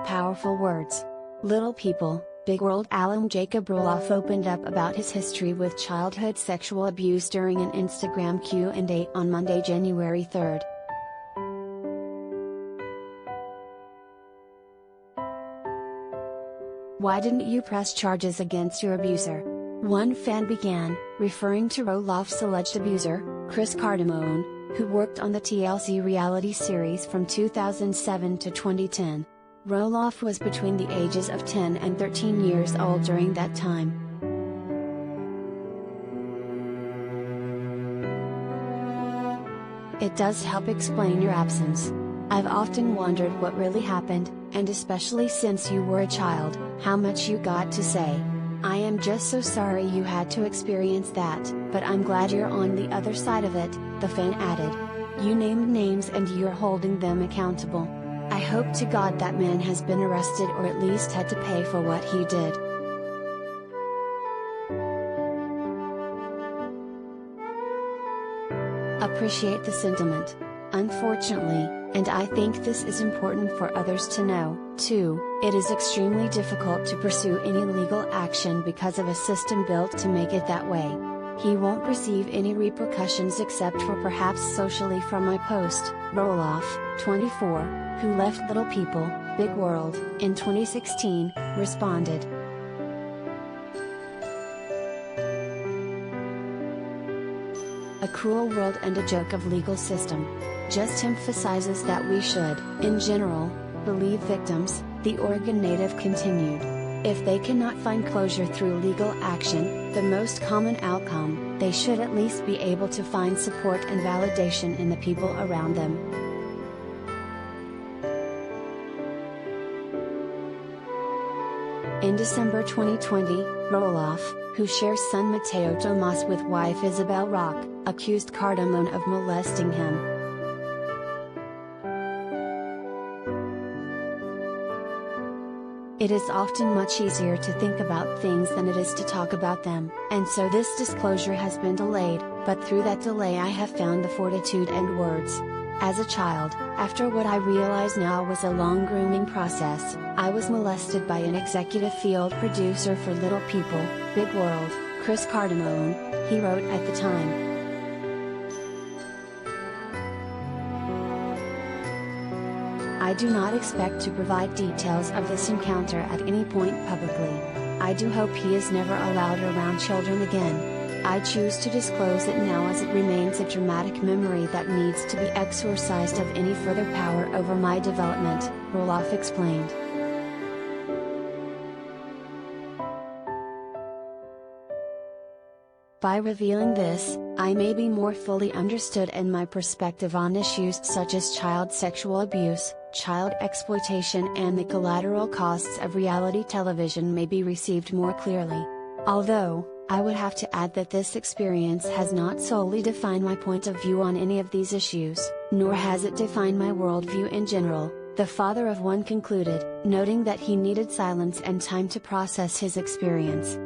Powerful words. Little people, big world. Alan Jacob Roloff opened up about his history with childhood sexual abuse during an Instagram Q&A on Monday, January 3rd. Why didn't you press charges against your abuser? One fan began, referring to Roloff's alleged abuser, Cardamone, who worked on the TLC reality series from 2007 to 2010. Roloff was between the ages of 10 and 13 years old during that time. It does help explain your absence. I've often wondered what really happened, and especially since you were a child, how much you got to say. I am just so sorry you had to experience that, but I'm glad you're on the other side of it, the fan added. You named names and you're holding them accountable. I hope to God that man has been arrested or at least had to pay for what he did. Appreciate the sentiment. Unfortunately, and I think this is important for others to know, too, it is extremely difficult to pursue any legal action because of a system built to make it that way. He won't receive any repercussions except for perhaps socially from my post, Roloff, 24, who left Little People, Big World, in 2016, responded. A cruel world and a joke of legal system. Just emphasizes that we should, in general, believe victims, the Oregon native continued. If they cannot find closure through legal action, the most common outcome, they should at least be able to find support and validation in the people around them. In December 2020, Roloff, who shares son Mateo Tomas with wife Isabel Rock, accused Cardamone of molesting him. It is often much easier to think about things than it is to talk about them, and so this disclosure has been delayed, but through that delay I have found the fortitude and words. As a child, after what I realize now was a long grooming process, I was molested by an executive field producer for Little People, Big World, Cardamone, he wrote at the time. I do not expect to provide details of this encounter at any point publicly. I do hope he is never allowed around children again. I choose to disclose it now as it remains a traumatic memory that needs to be exorcised of any further power over my development, Roloff explained. By revealing this, I may be more fully understood and my perspective on issues such as child sexual abuse, child exploitation and the collateral costs of reality television may be received more clearly. Although, I would have to add that this experience has not solely defined my point of view on any of these issues, nor has it defined my worldview in general, the father of one concluded, noting that he needed silence and time to process his experience.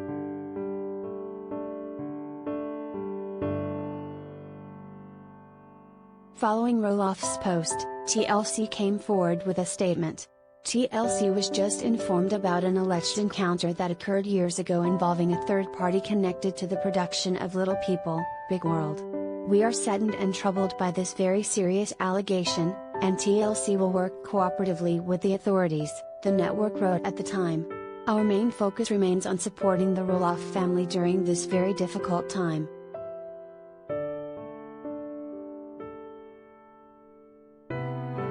Following Roloff's post, TLC came forward with a statement. TLC was just informed about an alleged encounter that occurred years ago involving a third party connected to the production of Little People, Big World. We are saddened and troubled by this very serious allegation, and TLC will work cooperatively with the authorities, the network wrote at the time. Our main focus remains on supporting the Roloff family during this very difficult time.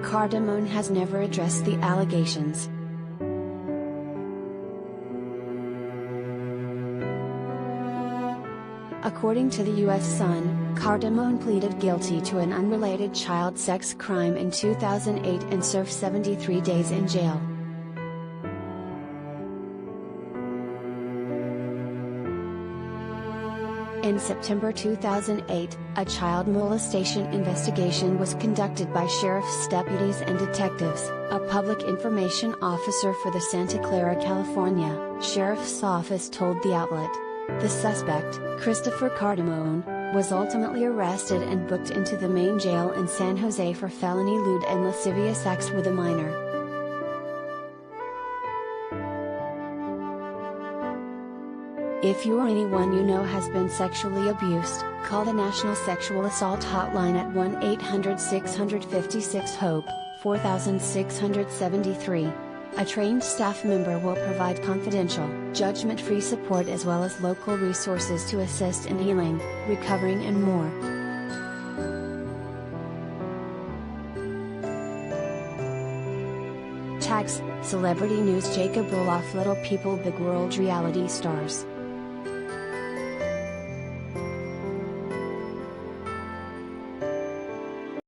Cardamone has never addressed the allegations. According to the U.S. Sun, Cardamone pleaded guilty to an unrelated child sex crime in 2008 and served 73 days in jail. In September 2008, a child molestation investigation was conducted by sheriff's deputies and detectives, a public information officer for the Santa Clara, California, Sheriff's Office told the outlet. The suspect, Christopher Cardamone, was ultimately arrested and booked into the main jail in San Jose for felony lewd and lascivious acts with a minor. If you or anyone you know has been sexually abused, call the National Sexual Assault Hotline at 1-800-656-HOPE, 4673. A trained staff member will provide confidential, judgment-free support as well as local resources to assist in healing, recovering and more. Tags: Celebrity News, Jacob Roloff, Little People, Big World, Reality Stars.